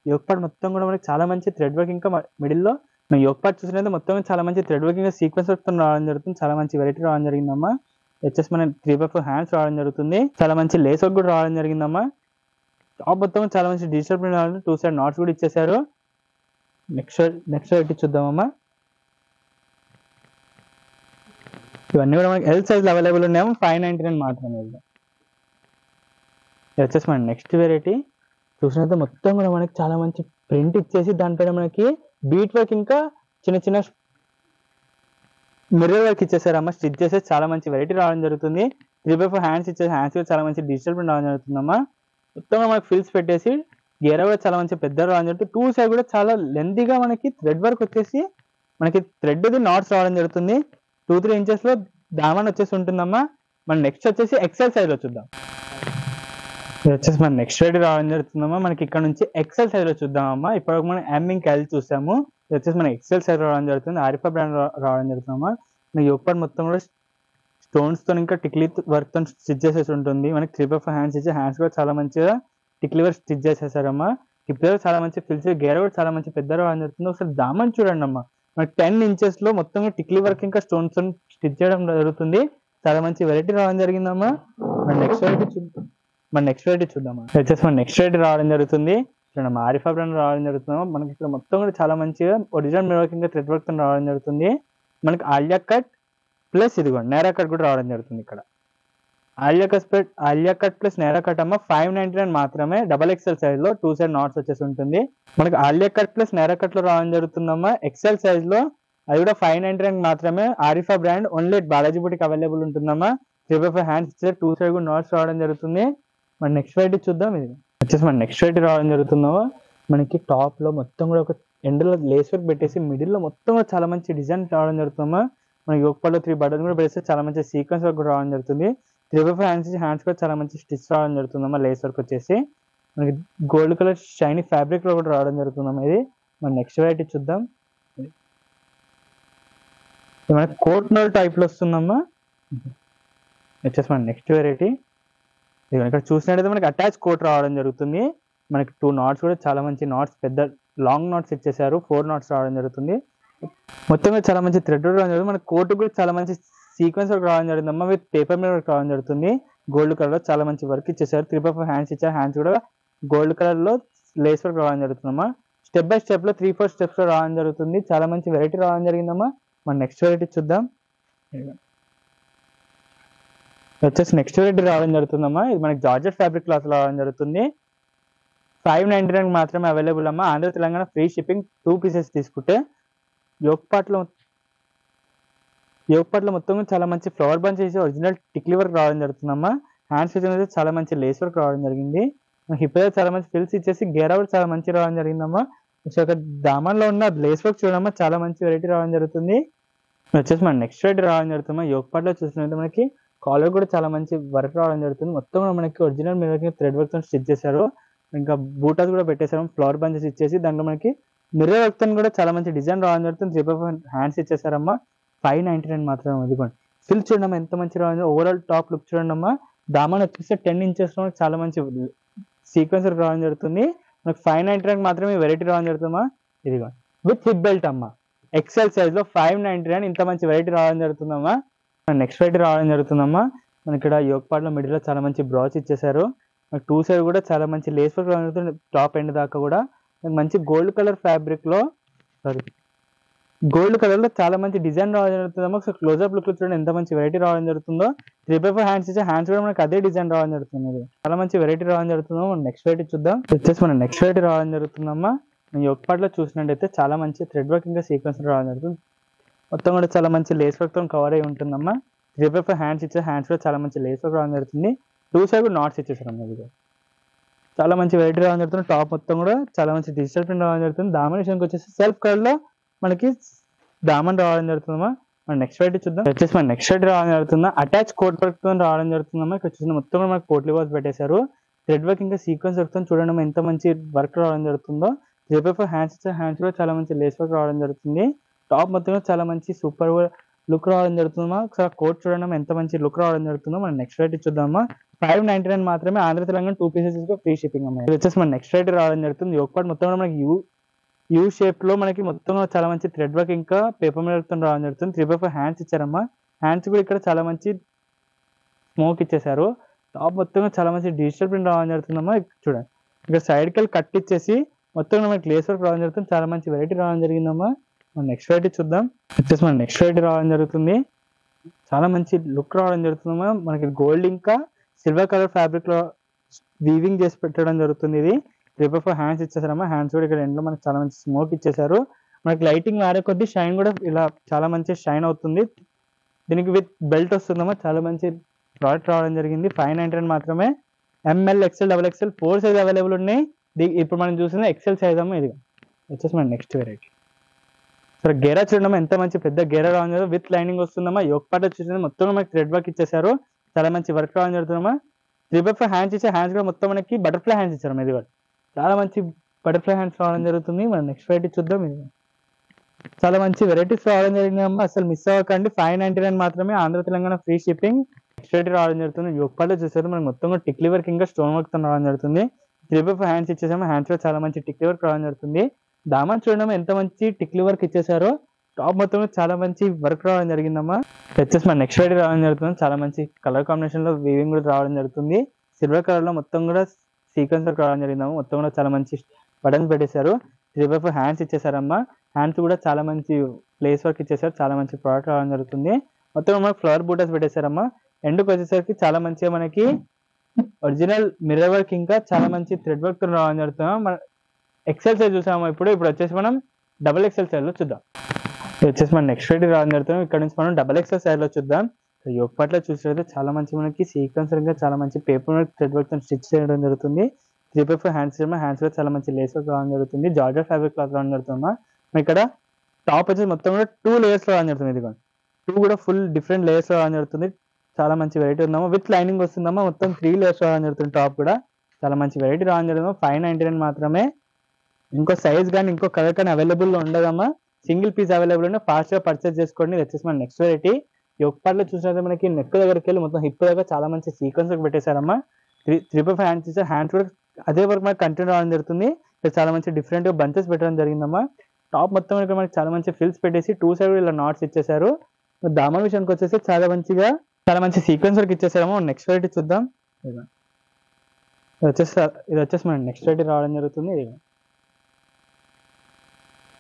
యోగ్ పార్ట్ మొత్తం కూడా మనకి చాలా మంచి థ్రెడ్ వర్క్ ఇంకా మిడిల్లో మనం యోగ్ పార్ట్ చూసినట్టు మొత్తం చాలా మంచి థ్రెడ్ వర్క్ ఇంకా సీక్వెన్స్ వర్క్ తో రావడం జరుగుతుంది. చాలా మంచి వెరైటీ రావడం జరిగిందమ్మా. వచ్చేసి మన 3/4 హ్యాండ్స్ రావడం జరుగుతుంది. చాలా మంచి లేస్ వర్క్ కూడా రావడం జరిగిందమ్మా. టాప్ మొత్తం చాలా మంచి డిజిటల్ ప్రింట్ రావడం. 2 సైడ్ నాట్స్ కూడా ఇచ్చేసారు. నెక్స్ట్ వెరైటీ చూద్దామమ్మా. ఇవన్నీ కూడా మనకి ఎల్ సైజ్ అవైలబుల్ ఉన్నాయేమో. 599 మాత్రమే. వచ్చేసి మన నెక్స్ట్ వెరైటీ చూసినట్టు మొత్తం కూడా మనకి చాలా మంచి ప్రింట్ ఇచ్చేసి దానిపైన మనకి బీట్ వర్క్ ఇంకా చిన్న మిర్రర్ వర్క్ ఇచ్చేసారమ్మా. స్టిచ్ చేసేసి చాలా మంచి వెరైటీ రావడం జరుగుతుంది. 3/4 హ్యాండ్స్ ఇచ్చేసి హ్యాండ్స్ కూడా చాలా మంచి డిజిటల్ ప్రింట్ రావడం జరుగుతుందమ్మా. మొత్తం మనకి ఫిల్స్ పెట్టేసి గేరా కూడా చాలా మంచి పెద్ద రావడం జరుగుతుంది. 2 సైడ్ కూడా చాలా లెంతీగా మనకి థ్రెడ్ వర్క్ వచ్చేసి మనకి థ్రెడ్ నాట్స్ రావడం జరుగుతుంది. 2-3 ఇంచెస్ లో దామన్ వచ్చేసి ఉంటుందమ్మా. మన నెక్స్ట్ వచ్చేసి ఎక్సెల్ సైజ్ లో చూద్దాం. ఇది వచ్చేసి మన నెక్స్ట్ వెరైటీ రావడం జరుగుతుందమ్మా. మనకి ఇక్కడ నుంచి ఎక్సెల్ సైజ్ లో చూద్దామమ్మా. ఇప్పుడు మనం ఎంబింగ్ క్యాల్ చూసాము. ఇది వచ్చేసి మన ఎక్సెల్ సైజ్ రావడం జరుగుతుంది. ఆరిఫా బ్రాండ్ రావడం జరుగుతుందమ్మా. మనకి యోగ్ పార్ట్ మొత్తం కూడా స్టోన్స్ తో ఇంకా టిక్లీ వర్క్ తో స్టిచ్ చేసేసి ఉంటుంది. మనకి 3/4 హ్యాండ్స్ ఇచ్చి హ్యాండ్స్ కూడా చాలా మంచిగా టిక్లీ వర్క్ స్టిచ్ చేసేసారమ్మా. హిప్ దగ్గర చాలా మంచి ఫిల్స్, గేర కూడా చాలా మంచి పెద్ద రావడం జరుగుతుంది. ఒకసారి దామన్ చూడండి అమ్మా. మనకి 10 ఇంచెస్ లో మొత్తం టిక్లీ వర్క్ ఇంకా స్టోన్స్ తో స్టిచ్ చేయడం జరుగుతుంది. చాలా మంచి వెరైటీ రావడం జరిగిందమ్మా. మన నెక్స్ట్ వెరైటీ చూద్దామా. వచ్చేసి మన నెక్స్ట్ వెరైటీ రావడం జరుగుతుంది. చూడండి ఆరిఫా బ్రాండ్ రావడం జరుగుతుందమ్మా. మనకి ఇక్కడ మొత్తం కూడా చాలా మంచిగా ఒరిజినల్ మిర్రర్ వర్క్ ఇంకా థ్రెడ్ వర్క్ తో రావడం జరుగుతుంది. మనకి ఆలియా కట్ ప్లస్ ఇదిగోండి నేరా కట్ కూడా రావడం జరుగుతుంది. ఇక్కడ ఆలియా కట్ ప్లస్ నేరా కట్ అమ్మ 599 మాత్రమే. XXL సైజ్ లో 2 సైడ్ నాట్స్ వచ్చేసి ఉంటుంది. మనకి ఆలియా కట్ ప్లస్ నేరా కట్ లో రావడం జరుగుతుందమ్మా. ఎక్సెల్ సైజ్ లో అది కూడా 599 మాత్రమే. Arifa brand only Balaji boutique available ఉంటుందమ్మా. 3/4 హ్యాండ్స్ ఇచ్చే 2 సైడ్ కూడా నాట్స్ రావడం జరుగుతుంది. మన నెక్స్ట్ వెరైటీ చూద్దాం. ఇది వచ్చేసి మన నెక్స్ట్ వెరైటీ రావడం జరుగుతుందమ్మా. మనకి టాప్ లో మొత్తం కూడా ఒక ఎండ్ లో లేస్ వర్క్ పెట్టేసి మిడిల్ లో మొత్తం కూడా చాలా మంచి డిజైన్ రావడం జరుగుతుందమ్మా. మనకి యోగ్ పార్ట్లో 3 బటన్స్ కూడా పెడితే చాలా మంచి సీక్వెన్స్ వర్క్ కూడా రావడం జరుగుతుంది. 3/4 హ్యాండ్స్ కూడా చాలా మంచి స్టిచ్ రావడం జరుగుతుందమ్మా. లేస్ వర్క్ వచ్చేసి మనకి గోల్డ్ కలర్ షైనీ ఫ్యాబ్రిక్ లో కూడా రావడం జరుగుతుందమ్మా. ఇది మన నెక్స్ట్ వెరైటీ చూద్దాం. మనకి కోట్ నోల్ టైప్ లో వస్తుందమ్మా. వచ్చేసి మన నెక్స్ట్ వెరైటీ ఇక్కడ చూసినట్టయితే మనకి అటాచ్ కోట్ రావడం జరుగుతుంది. మనకి 2 నాట్స్ కూడా చాలా మంచి నాట్స్, పెద్ద లాంగ్ నాట్స్ ఇచ్చేసారు. 4 నాట్స్ రావడం జరుగుతుంది. మొత్తం చాలా మంచి థ్రెడ్ వర్క్ రావడం జరుగుతుంది. మనకి కోట్ కూడా చాలా మంచి సీక్వెన్స్ వర్క్ రావడం జరుగుతుందమ్మా. విత్ పేపర్ మీద వర్క్ రావడం జరుగుతుంది. గోల్డ్ కలర్ లో చాలా మంచి వర్క్ ఇచ్చేసారు. 3/4 హ్యాండ్స్ ఇచ్చారు. హ్యాండ్స్ కూడా గోల్డ్ కలర్ లో లేస్ వర్క్ రావడం జరుగుతుందమ్మా. స్టెప్ బై స్టెప్ లో 3-4 స్టెప్స్ లో రావడం జరుగుతుంది. చాలా మంచి వెరైటీ రావడం జరిగిందమ్మా. మన నెక్స్ట్ వెరైటీ చూద్దాం. వచ్చేసి నెక్స్ట్ వెరైటీ రావడం జరుగుతుందమ్మా. ఇది మనకి జార్జెట్ ఫ్యాబ్రిక్ క్లాత్ రావడం జరుగుతుంది. 599 మాత్రమే అవైలబుల్ అమ్మా. Andhra Telangana free shipping. 2 pieces తీసుకుంటే యోగ్ యోగ్ పార్ట్లో మొత్తం చాలా మంచి ఫ్లవర్ బంచ్ చేసి ఒరిజినల్ టిక్లీ వర్క్ రావడం జరుగుతుందమ్మా. హ్యాండ్స్ అయితే చాలా మంచి లేస్ వర్క్ రావడం జరిగింది. హిప్ అయితే చాలా మంచి ఫిల్స్ ఇచ్చేసి గేరా కూడా చాలా మంచి రావడం జరిగిందమ్మా. ఒక దామన్లో ఉన్న లేస్ వర్క్ చూడమ్మా, చాలా మంచి వెరైటీ రావడం జరుగుతుంది. వచ్చేసి మన నెక్స్ట్ వెరైటీ రావడం జరుగుతుంది. యోగ్ పార్ట్లో చూసినట్టు మనకి కాలర్ కూడా చాలా మంచి వర్క్ రావడం జరుగుతుంది. మొత్తం కూడా మనకి ఒరిజినల్ మిర్రర్ థ్రెడ్ వర్క్ తో స్టిచ్ చేశారు. ఇంకా బూటాస్ కూడా పెట్టేశారు, ఫ్లవర్ బంచెస్ ఇచ్చేసి దాంట్లో మనకి మిర్రర్ వర్క్ తో కూడా చాలా మంచి డిజైన్ రావడం జరుగుతుంది. 3/4 హ్యాండ్స్ ఇచ్చేసారమ్మా. 599 మాత్రమే. ఇదిగోండి ఫిల్ చూడమ్మా ఎంత మంచి రావడం. ఓవరాల్ టాప్ లుక్ చూడండి అమ్మా. దామన్ వచ్చేసి 10 ఇంచెస్ లో చాలా మంచి సీక్వెన్స్ రావడం జరుగుతుంది. మనకి 599 మాత్రమే వెరైటీ రావడం జరుగుతుందమ్మా. ఇదిగోండి విత్ హిప్ బెల్ట్ అమ్మా. ఎక్సెల్ సైజ్ లో 599 ఇంత మంచి వెరైటీ రావడం జరుగుతుందమ్మా. నెక్స్ట్ వెరైటీ రావడం జరుగుతుందమ్మా. మనకి ఇక్కడ యోగ్ పార్ట్ లో మిడిల్ లో చాలా మంచి బ్రాచ్ ఇచ్చేసారు. మనకి 2 సైడ్ కూడా చాలా మంచి లేస్ వర్క్ రావడం జరుగుతుంది. టాప్ ఎండ్ దాకా కూడా మంచి గోల్డ్ కలర్ ఫ్యాబ్రిక్ లో గోల్డ్ కలర్ లో చాలా మంచి డిజైన్ రావడం జరుగుతుందమ్మా. సో క్లోజ్అప్ లుక్ చూడండి ఎంత మంచి వెరైటీ రావడం జరుగుతుందో. 3/4 హ్యాండ్స్ ఇచ్చే హ్యాండ్స్ కూడా మనకి అదే డిజైన్ రావడం జరుగుతుంది. చాలా మంచి వెరైటీ రావడం జరుగుతుందో. మనం నెక్స్ట్ వెరైటీ చూద్దాం. వచ్చేసి మన నెక్స్ట్ వెరైటీ రావడం జరుగుతుందమ్మా. యోగ్ పార్ట్ లో చూసినట్టయితే చాలా మంచి థ్రెడ్ వర్క్ ఇంకా సీక్వెన్స్ రావడం జరుగుతుంది. మొత్తం కూడా చాలా మంచి లేస్ వర్క్ తో కవర్ అయి ఉంటుందమ్మా. 3/4 హ్యాండ్స్ ఇచ్చే హ్యాండ్స్ కూడా చాలా మంచి లేస్ వర్క్ రావడం జరుగుతుంది. 2 సైడ్ కూడా నాట్స్ ఇచ్చేసారమ్మా. ఇది చాలా మంచి వెరైటీ రావడం జరుగుతుంది. టాప్ మొత్తం కూడా చాలా మంచి డిజిటల్ ప్రింట్ రావడం జరుగుతుంది. దామన్ వచ్చేసి సెల్ఫ్ కలర్ లో మనకి దామన్ రావడం జరుగుతుందమ్మా. మన నెక్స్ట్ వెరైటీ చూద్దాం. వచ్చేసి మన నెక్స్ట్ వెరైటీ రావడం జరుగుతుందా. అటాచ్ కోట్ వర్క్ తో రావడం జరుగుతుందమ్మా. ఇక్కడ చూసిన మొత్తం కూడా మనకి పోట్లీ వర్క్ పెట్టేశారు. థ్రెడ్ వర్క్ ఇంకా సీక్వెన్స్ వర్క్ తో చూడండి ఎంత మంచి వర్క్ రావడం జరుగుతుందో. 3/4 హ్యాండ్స్ ఇచ్చే హ్యాండ్స్ కూడా చాలా మంచి లేస్ వర్క్ రావడం జరుగుతుంది. టాప్ మొత్తం చాలా మంచి సూపర్ లుక్ రావడం జరుగుతుందమ్మా. ఒకసారి కోట్ చూడడం ఎంత మంచి లుక్ రావడం జరుగుతుందో. మనం నెక్స్ట్ వెరైటీ చూద్దామా. 599 మాత్రమే. Andhra Telangana 2 pieces free shipping అమ్మా. ఇది వచ్చేసి మన నెక్స్ట్ వెరైటీ రావడం జరుగుతుంది. యోగ్ పార్ట్ మొత్తం కూడా మనకి యూ షేప్ లో మనకి మొత్తం చాలా మంచి థ్రెడ్ వర్క్ ఇంకా పేపర్ మిర్రర్ తో రావడం జరుగుతుంది. 3/4 హ్యాండ్స్ ఇచ్చారమ్మా. హ్యాండ్స్ కూడా ఇక్కడ చాలా మంచి స్మోక్ ఇచ్చేసారు. టాప్ మొత్తం చాలా మంచి డిజిటల్ ప్రింట్ రావడం జరుగుతుందమ్మా. చూడండి ఇక్కడ సైడ్ కెళ్ళి కట్ ఇచ్చేసి మొత్తం మనకి లేస్ వర్క్ రావడం జరుగుతుంది. చాలా మంచి వెరైటీ రావడం జరిగిందమ్మా. మనం నెక్స్ట్ వెరైటీ చూద్దాం. వచ్చేసి మన నెక్స్ట్ వెరైటీ రావడం జరుగుతుంది. చాలా మంచి లుక్ రావడం జరుగుతుందమ్మా. మనకి గోల్డ్ ఇంకా సిల్వర్ కలర్ ఫ్యాబ్రిక్ లో వీవింగ్ చేసి పెట్టడం జరుగుతుంది. ఇది 3/4 హ్యాండ్స్ ఇచ్చేసారమ్మా. హ్యాండ్స్ కూడా ఇక్కడ ఎండ్లో మనకి చాలా మంచి స్మోక్ ఇచ్చేసారు. మనకి లైటింగ్ మారే కొద్ది షైన్ కూడా ఇలా చాలా మంచి షైన్ అవుతుంది. దీనికి విత్ బెల్ట్ వస్తుందమ్మా. చాలా మంచి ప్రోడక్ట్ రావడం జరిగింది. 599 మాత్రమే. ML XL XXL 4 size available ఉన్నాయి. ఇప్పుడు మనం చూసిన ఎక్సెల్ సైజ్ అమ్మా. ఇది వచ్చేసి మన నెక్స్ట్ వెరైటీ. సరే గేరా చూడమ్మా ఎంత మంచి పెద్ద గేరా రావడం జరుగుతుంది. విత్ లైనింగ్ వస్తుందమ్మా. యోగ్ పార్ట్ చూసింది మొత్తం మనకి థ్రెడ్ వర్క్ ఇచ్చేసారు. చాలా మంచి వర్క్ రావడం జరుగుతుందమ్మా. 3/4 హ్యాండ్స్ ఇచ్చే హ్యాండ్స్ కూడా మొత్తం మనకి బటర్ఫ్లై హ్యాండ్స్ ఇచ్చారు. ఇది కూడా చాలా మంచి బటర్ఫ్లై హ్యాండ్స్ రావడం జరుగుతుంది. మనం నెక్స్ట్ వెరైటీ చూద్దాం. ఇది చాలా మంచి వెరైటీస్ రావడం జరిగింది అమ్మా. అసలు మిస్ అవ్వకండి. 599 మాత్రమే. Andhra Telangana free shipping. Next variety రావడం జరుగుతుంది. యోగ్ పార్ట్ చూసారు మనకి మొత్తం కూడా టిక్లీ వర్క్ ఇంకా స్టోన్ వర్క్ తో రావడం జరుగుతుంది. 3/4 హ్యాండ్స్ ఇచ్చేసాము. హ్యాండ్స్ లో చాలా మంచి టిక్లీ వర్క్ రావడం జరుగుతుంది. దామన్ చూడడం ఎంత మంచి టిక్లీ వర్క్ ఇచ్చేసారో. టాప్ మొత్తం చాలా మంచి వర్క్ రావడం జరిగిందమ్మా. వచ్చేసి మన నెక్స్ట్ వెరైటీ రావడం జరుగుతుంది. చాలా మంచి కలర్ కాంబినేషన్ లో వీవింగ్ కూడా రావడం జరుగుతుంది. సిల్వర్ కలర్ లో మొత్తం కూడా సీక్వెన్స్ వర్క్ రావడం జరిగిందమ్మా. మొత్తం కూడా చాలా మంచి బటన్స్ పెట్టేశారు. 3/4 హ్యాండ్స్ ఇచ్చేసారమ్మా. హ్యాండ్స్ కూడా చాలా మంచి ప్లేస్ వర్క్ ఇచ్చేసారు. చాలా మంచి ప్రోడక్ట్ రావడం జరుగుతుంది. మొత్తం మనకి ఫ్లవర్ బూటాస్ పెట్టేశారమ్మా. ఎండ్కి వచ్చేసరికి చాలా మంచిగా మనకి ఒరిజినల్ మిర్రర్ వర్క్ ఇంకా చాలా మంచి థ్రెడ్ వర్క్ తో రావడం జరుగుతుంది. మన ఎక్సెల్ సైజ్ చూసాము. ఇప్పుడు వచ్చేసి మనం XXL సైజ్ లో చూద్దాం. వచ్చేసి మన నెక్స్ట్ వెరైటీ రావడం జరుగుతుంది. ఇక్కడ నుంచి మనం XXL సైజ్ లో చూద్దాం. యోగ్ పార్ట్ లో చూసినట్లయితే చాలా మంచి మనకి సీక్వెన్స్ ఇంకా చాలా మంచి పేపర్ వర్క్ థ్రెడ్ వర్క్ తో స్టిచ్ చేయడం జరుగుతుంది. 3/4 హ్యాండ్స్ హ్యాండ్స్ లో చాలా మంచి లేస్ వర్క్ రావడం జరుగుతుంది. జార్జెట్ ఫ్యాబ్రిక్ క్లాత్ రావడం జరుగుతుందమ్మా. ఇక్కడ టాప్ వచ్చేసి మొత్తం కూడా 2 లేయర్స్ రావడం జరుగుతుంది. ఇది 2 కూడా ఫుల్ డిఫరెంట్ లేయర్స్ రావడం జరుగుతుంది. చాలా మంచి వెరైటీ ఉందమ్మా. విత్ లైనింగ్ వస్తుందమ్మా. మొత్తం 3 లేయర్స్ రావడం జరుగుతుంది. టాప్ కూడా చాలా మంచి వెరైటీ రావడం జరుగుతుంది. 599 మాత్రమే. ఇంకో సైజ్ కానీ ఇంకో కలర్ కానీ అవైలబుల్ ఉండదమ్మా. సింగిల్ పీస్ అవైలబుల్ ఉంది. ఫాస్ట్ గా పర్చేస్ చేసుకోండి. ఇది వచ్చేసి మన నెక్స్ట్ వెరైటీ. యోగ్ పార్ట్ లో చూసినట్టు మనకి నెక్ దగ్గరికి వెళ్ళి మొత్తం హిప్ దగ్గర చాలా మంచి సీక్వెన్స్ పెట్టేశారమ్మా. 3/4 హ్యాండ్స్ ఇచ్చే హ్యాండ్స్ కూడా అదే వరకు మనకి కంటిన్యూ రావడం జరుగుతుంది. ఇక్కడ చాలా మంచి డిఫరెంట్ గా బంచెస్ పెట్టడం జరిగిందమ్మా. టాప్ మొత్తం ఇక్కడ మనకి చాలా మంచి ఫిల్స్ పెట్టేసి 2 సైడ్ ఇలా నాట్స్ ఇచ్చేసారు. దామన్ విషయానికి వచ్చేసి చాలా మంచి సీక్వెన్స్ వర్క్ ఇచ్చేసారమ్మా. నెక్స్ట్ వెరైటీ చూద్దాం. ఇది వచ్చేసి మన నెక్స్ట్ వెరైటీ రావడం జరుగుతుంది. ఇది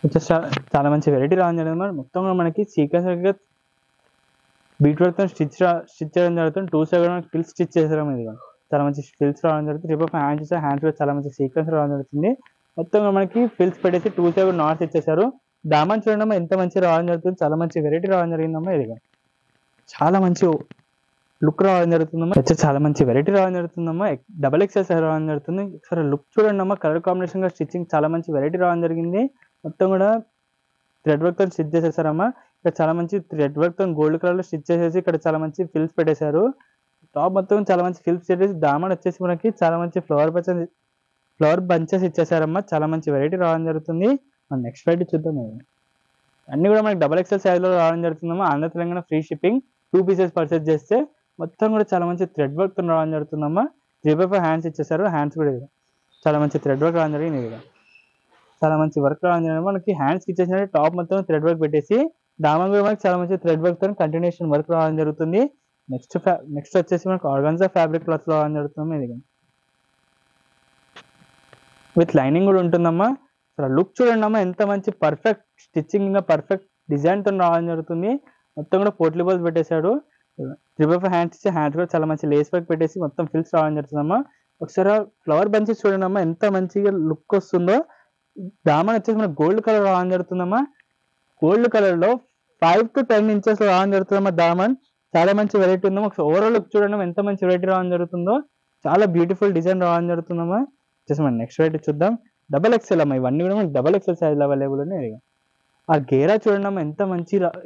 వచ్చేసి చాలా మంచి వెరైటీ రావడం జరిగింది. మొత్తం మనకి సీక్వెన్స్ వర్క్ బీట్ వర్క్ తో స్టిచ్ చేయడం జరుగుతుంది. 2 సైడ్ మనకి ఫిల్స్ స్టిచ్ చేసారు. ఇది చాలా మంచి ఫిల్స్ రావడం జరుగుతుంది. 3/4 హ్యాండ్స్ ఇచ్చే హ్యాండ్స్ కూడా చాలా మంచి సీక్వెన్స్ రావడం జరుగుతుంది. మొత్తం మనకి ఫిల్స్ పెట్టేసి 2 సైడ్ నాట్స్ ఇచ్చేసారు. దామన్ చూడడం ఎంత మంచి రావడం జరుగుతుంది. చాలా మంచి వెరైటీ రావడం జరిగిందమ్మా. ఇది చాలా మంచి లుక్ రావడం జరుగుతుందమ్మా. వచ్చేసి చాలా మంచి వెరైటీ రావడం జరుగుతుందమ్మా. డబల్ ఎక్సెల్ సైజ్ రావడం జరుగుతుంది. ఒకసారి లుక్ చూడండి అమ్మా. కలర్ కాంబినేషన్ గా స్టిచ్చింగ్ చాలా మంచి వెరైటీ రావడం జరిగింది. మొత్తం కూడా థ్రెడ్ వర్క్ తో స్టిచ్ చేసేసారమ్మా. ఇక్కడ చాలా మంచి థ్రెడ్ వర్క్ తో గోల్డ్ కలర్ లో స్టిచ్ చేసేసి ఇక్కడ చాలా మంచి ఫిల్స్ పెట్టేశారు. టాప్ మొత్తం చాలా మంచి ఫిల్స్ పెట్టేసి దామన్ వచ్చేసి మనకి చాలా మంచి ఫ్లవర్ బంచెస్ ఇచ్చేసారమ్మా. చాలా మంచి వెరైటీ రావడం జరుగుతుంది. మనం నెక్స్ట్ వెరైటీ చూద్దాం. అన్ని కూడా మనకి డబల్ ఎక్సెల్ సైజ్ లో రావడం జరుగుతుందమ్మా. Andhra Telangana free shipping. 2 pieces purchase చేస్తే మొత్తం కూడా చాలా మంచి థ్రెడ్ వర్క్ తో రావడం జరుగుతుందమ్మా. 3x5 హ్యాండ్స్ ఇచ్చేసారు. హ్యాండ్స్ కూడా చాలా మంచి థ్రెడ్ వర్క్ రావడం జరిగింది. చాలా మంచి వర్క్ రావడం జరిగింది. మనకి హ్యాండ్స్ ఇచ్చేసిన టాప్ మొత్తం థ్రెడ్ వర్క్ పెట్టేసి దామన్ కూడా మనకి చాలా మంచి థ్రెడ్ వర్క్ తో కంటిన్యూషన్ వర్క్ రావడం జరుగుతుంది. నెక్స్ట్ వచ్చేసి మనకి ఆర్గాన్జా ఫ్యాబ్రిక్ క్లాత్ లో రావడం జరుగుతుంది. ఇది విత్ లైనింగ్ కూడా ఉంటుందమ్మా. లుక్ చూడండి అమ్మా, ఎంత మంచి పర్ఫెక్ట్ స్టిచ్చింగ్ ఇంకా పర్ఫెక్ట్ డిజైన్ తో రావడం జరుగుతుంది. మొత్తం కూడా పోట్లీ బాల్స్ పెట్టేశాడు. 3x5 హ్యాండ్స్ ఇచ్చి హ్యాండ్స్ కూడా చాలా మంచి లేస్ వర్క్ పెట్టేసి మొత్తం ఫిల్స్ రావడం జరుగుతుందమ్మా. ఒకసారి ఫ్లవర్ బంచెస్ చూడండి అమ్మా, ఎంత మంచిగా లుక్ వస్తుందో. దామన్ వచ్చేసి మనకి గోల్డ్ కలర్ రావడం జరుగుతుందమ్మా. గోల్డ్ కలర్ లో 5 to 10 ఇంచెస్ లో రావడం జరుగుతుందమ్మా. దామన్ చాలా మంచి వెరైటీ ఉందమ్మా. ఒకసారి ఓవరాల్ లుక్ చూడండి ఎంత మంచి వెరైటీ రావడం జరుగుతుందో. చాలా బ్యూటిఫుల్ డిజైన్ రావడం జరుగుతుందమ్మా. వచ్చేసి మనం నెక్స్ట్ వెరైటీ చూద్దాం. డబల్ ఎక్సెల్ అమ్మా. ఇవన్నీ కూడా మనకి డబల్ ఎక్సెల్ సైజ్ అవైలబుల్ ఉన్నాయి. ఆ గేరా చూడండి అమ్మా,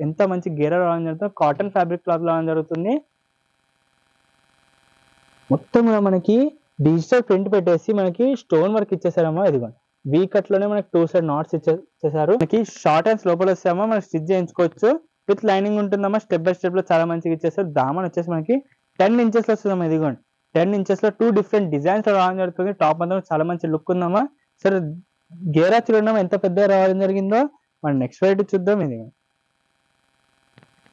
ఎంత మంచి గేరా రావడం జరుగుతుంది. కాటన్ ఫ్యాబ్రిక్ క్లాత్ రావడం జరుగుతుంది. మొత్తం కూడా మనకి డిజిటల్ ప్రింట్ పెట్టేసి మనకి స్టోన్ వర్క్ ఇచ్చేసారమ్మా. ఇదిగోండి వీ కట్ లోనే మనకి 2 సైడ్ నాట్స్ ఇచ్చేసారు. మనకి షార్ట్ హ్యాండ్స్ లోపల వస్తామా మనకి స్టిచ్ చేయించుకోవచ్చు. విత్ లైనింగ్ ఉంటుందమ్మా. స్టెప్ బై స్టెప్ లో చాలా మంచిగా ఇచ్చేసారు. దామన్ వచ్చేసి మనకి 10 ఇంచెస్ లో వస్తుందమ్మా. ఇదిగోండి 10 ఇంచెస్ లో 2 డిఫరెంట్ డిజైన్స్ రావడం జరుగుతుంది. టాప్ అంతా చాలా మంచి లుక్ ఉందమ్మా. సరే గేరా చూడడం ఎంత పెద్దగా రావడం జరిగిందో. మనం నెక్స్ట్ వెరైటీ చూద్దాం. ఇది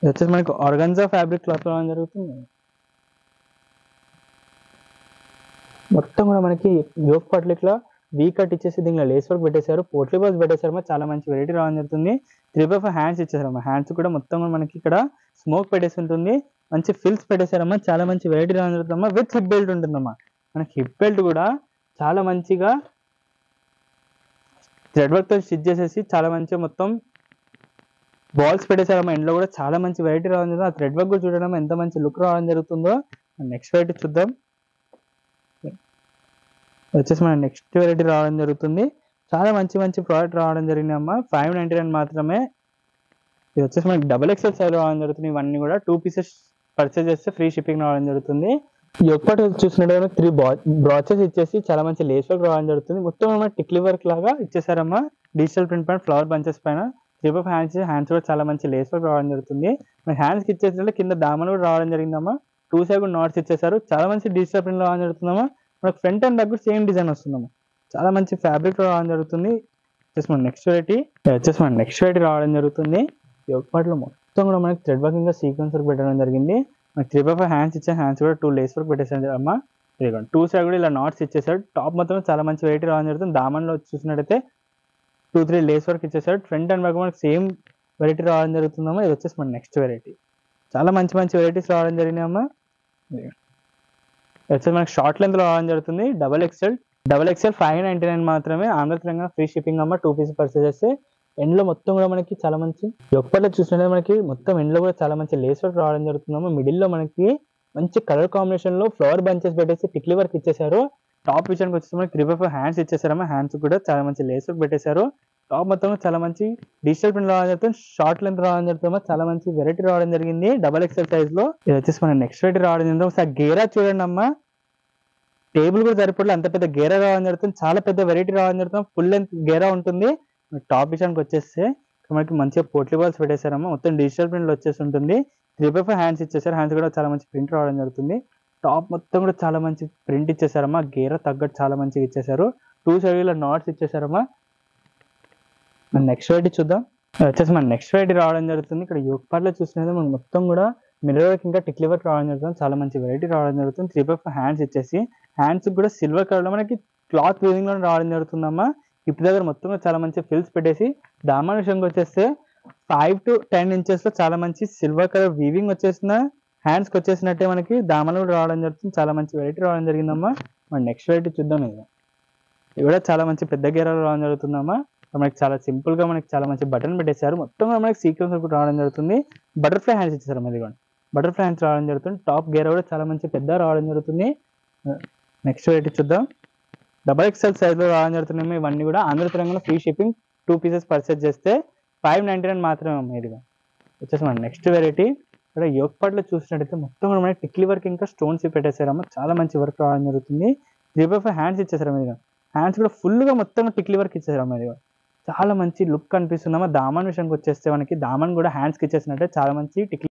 వచ్చేసి మనకి ఆర్గాన్జా ఫ్యాబ్రిక్ క్లాత్ రావడం జరుగుతుంది. మొత్తం కూడా మనకి యోక్ పట్లిక్లో వీ కట్ ఇచ్చేసి దీనిలో లేస్ వర్క్ పెట్టేశారు. పోట్లీ బాల్స్ పెట్టేశారమ్మా. చాలా మంచి వెరైటీ రావడం జరుగుతుంది. 3x5 hands ఇచ్చేసారమ్మా. హ్యాండ్స్ కూడా మొత్తం మనకి ఇక్కడ స్మోక్ పెట్టేసి ఉంటుంది. మంచి ఫిల్స్ పెట్టేశారమ్మా. చాలా మంచి వెరైటీ రావడం జరుగుతుందమ్మా. విత్ హిప్ బెల్ట్ ఉంటుందమ్మా. మనకి హిప్ బెల్ట్ కూడా చాలా మంచిగా థ్రెడ్ వర్క్ తో స్టిచ్ చేసేసి చాలా మంచిగా మొత్తం బాల్స్ పెట్టేశారమ్మా. ఎండ్లో కూడా చాలా మంచి వెరైటీ రావడం జరుగుతుంది. ఆ థ్రెడ్ వర్క్ కూడా చూడడం ఎంత మంచి లుక్ రావడం జరుగుతుందో. నెక్స్ట్ వెరైటీ చూద్దాం. వచ్చేసి మన నెక్స్ట్ వెరైటీ రావడం జరుగుతుంది. చాలా మంచి ప్రోడక్ట్ రావడం జరిగింది అమ్మా. 599 మాత్రమే. ఇది వచ్చేసి మనకి డబల్ ఎక్సెల్ సైజ్ రావడం జరుగుతుంది. ఇవన్నీ కూడా 2 పీసెస్ పర్చేస్ చేస్తే ఫ్రీ షిప్పింగ్ రావడం జరుగుతుంది. ఈ ఒక్కటి చూసినట్టు 3 బ్రాచెస్ ఇచ్చేసి చాలా మంచి లేస్ వర్క్ రావడం జరుగుతుంది. మొత్తం టిక్లీ వర్క్ లాగా ఇచ్చేసారమ్మా. డిజిటల్ ప్రింట్ పైన ఫ్లవర్ బంచెస్ పైన 3x5 హ్యాండ్స్ కూడా చాలా మంచి లేస్ వర్క్ రావడం జరుగుతుంది. మన హ్యాండ్స్ కి ఇచ్చేసినట్టు కింద దామన్ కూడా రావడం జరిగిందమ్మా. 2 సైడ్ కూడా నాట్స్ ఇచ్చేసారు. చాలా మంచి డిజిటల్ ప్రింట్ రావడం జరుగుతుందమ్మా. మనకు front and back same design వస్తుందమ్మా. చాలా మంచి ఫ్యాబ్రిక్ రావడం జరుగుతుంది. వచ్చేసి మన నెక్స్ట్ వెరైటీ రావడం జరుగుతుంది. ఈ ఒక్కటిలో మొత్తం కూడా మనకి థ్రెడ్ వర్క్ ఇంకా సీక్వెన్స్ వర్క్ పెట్టడం జరిగింది. మనకి 3x5 హ్యాండ్స్ ఇచ్చే హ్యాండ్స్ కూడా 2 లేస్ వర్క్ పెట్టేసారు అమ్మా. 2 సైడ్ కూడా ఇలా నాట్స్ ఇచ్చేసాడు. టాప్ మొత్తం చాలా మంచి వెరైటీ రావడం జరుగుతుంది. దామన్లో చూసినట్టయితే 2-3 లేస్ వర్క్ ఇచ్చేసాడు. ఫ్రంట్ అండ్ బ్యాక్ మనకి సేమ్ వెరైటీ రావడం జరుగుతుందమ్మా. ఇది వచ్చేసి మన నెక్స్ట్ వెరైటీ. చాలా మంచి వెరైటీస్ రావడం జరిగినాయి అమ్మా. వచ్చేసి మనకి షార్ట్ లెంత్ లో రావడం జరుగుతుంది. డబల్ ఎక్సెల్ 599 మాత్రమే. ఆంధ్ర తెలంగాణ ఫ్రీ షిప్పింగ్ అమ్మా. 2 పీసెస్ పర్చేస్ చేస్తే ఎండ్ లో మొత్తం కూడా మనకి చాలా మంచి ఒక్కట్లో చూసినట్టు మనకి మొత్తం ఎండ్ లో కూడా చాలా మంచి లేస్ వర్క్ రావడం జరుగుతుందమ్మా. మిడిల్ లో మనకి మంచి కలర్ కాంబినేషన్ లో ఫ్లవర్ బంచెస్ పెట్టేసి టిక్లీ వర్క్ ఇచ్చేసారు. టాప్ విషయానికి వచ్చేసి మనకి 3x5 హ్యాండ్స్ ఇచ్చేసారమ్మా. హ్యాండ్స్ కూడా చాలా మంచి లేస్ వర్క్ పెట్టేశారు. టాప్ మొత్తం చాలా మంచి డిజిటల్ ప్రింట్ రావడం జరుగుతుంది. షార్ట్ లెంత్ రావడం జరుగుతుందమ్మా. చాలా మంచి వెరైటీ రావడం జరిగింది డబల్ ఎక్సెల్ సైజ్ లో. ఇది వచ్చేసి మన నెక్స్ట్ వెరైటీ రావడం జరిగింది. ఒకసారి గేరా చూడండి అమ్మా. టేబుల్ కూడా సరిపడలేదు అంత పెద్ద గేరా రావడం జరుగుతుంది. చాలా పెద్ద వెరైటీ రావడం జరుగుతుంది. ఫుల్ లెంత్ గేరా ఉంటుంది. టాప్ విషయానికి వచ్చేస్తే మనకి మంచిగా పోట్లీ బాల్స్ పెట్టేశారమ్మా. మొత్తం డిజిటల్ ప్రింట్ వచ్చేసి ఉంటుంది. 3x5 హ్యాండ్స్ ఇచ్చేసారు. హ్యాండ్స్ కూడా చాలా మంచి ప్రింట్ రావడం జరుగుతుంది. టాప్ మొత్తం కూడా చాలా మంచి ప్రింట్ ఇచ్చేసారమ్మా. గేరా తగ్గట్టు చాలా మంచిగా ఇచ్చేసారు. 2 సైడ్ నాట్స్ ఇచ్చేసారమ్మా. మన నెక్స్ట్ వెరైటీ చూద్దాం. వచ్చేసి మన నెక్స్ట్ వెరైటీ రావడం జరుగుతుంది. ఇక్కడ యోక్ పార్ట్ లో చూసినట్టు మనకి మొత్తం కూడా మిర్రర్ వర్క్ ఇంకా టిక్లీ వర్క్ రావడం జరుగుతుంది. చాలా మంచి వెరైటీ రావడం జరుగుతుంది. 3x5 హ్యాండ్స్ ఇచ్చేసి హ్యాండ్స్ కూడా సిల్వర్ కలర్ లో మనకి క్లాత్ వీవింగ్ లో రావడం జరుగుతుందమ్మా. హిప్ దగ్గర మొత్తం చాలా మంచి ఫిల్స్ పెట్టేసి దామన్ విషయంకి వచ్చేస్తే 5 to 10 ఇంచెస్ లో చాలా మంచి సిల్వర్ కలర్ వీవింగ్ వచ్చేసిన హ్యాండ్స్ కి వచ్చేసినట్టే మనకి దామన్ కూడా రావడం జరుగుతుంది. చాలా మంచి వెరైటీ రావడం జరిగిందమ్మా. మన నెక్స్ట్ వెరైటీ చూద్దాం. ఇది కూడా చాలా మంచి పెద్ద గేరాలు రావడం జరుగుతుందమ్మా. మనకి చాలా సింపుల్ గా మనకి చాలా మంచి బటన్ పెట్టేశారు. మొత్తం మనకి సీక్వెన్స్ కూడా రావడం జరుగుతుంది. బటర్ఫ్లై హ్యాండ్స్ ఇచ్చేసారు. ఇదిగోండి బటర్ఫ్లై హ్యాండ్స్ రావడం జరుగుతుంది. టాప్ గేర్ కూడా చాలా మంచి పెద్ద రావడం జరుగుతుంది. నెక్స్ట్ వెరైటీ చూద్దాం. XXL సైజ్లో రావడం జరుగుతున్నాయి. ఇవన్నీ కూడా Andhra Telangana free shipping. 2 pieces purchase చేస్తే 599 మాత్రమే అమ్మ. ఇదిగా వచ్చేసి మన నెక్స్ట్ వెరైటీ. ఇక్కడ యోగ్ పార్ట్లో చూసినట్టయితే మొత్తం కూడా మనకి టిక్లీ వర్క్ ఇంకా స్టోన్స్ పెట్టేసారమ్మ. చాలా మంచి వర్క్ రావడం జరుగుతుంది. 3/5 హ్యాండ్స్ ఇచ్చేసారమ్మ. ఇదిగా హ్యాండ్స్ కూడా ఫుల్గా మొత్తం టిక్లీ వర్క్ ఇచ్చేసారమ్మ. ఇదిగా చాలా మంచి లుక్ కనిపిస్తుందమ్మా. దామన్ విషయానికి వచ్చేస్తే మనకి దామన్ కూడా హ్యాండ్స్కి ఇచ్చేసినట్టే చాలా మంచి టిక్లీ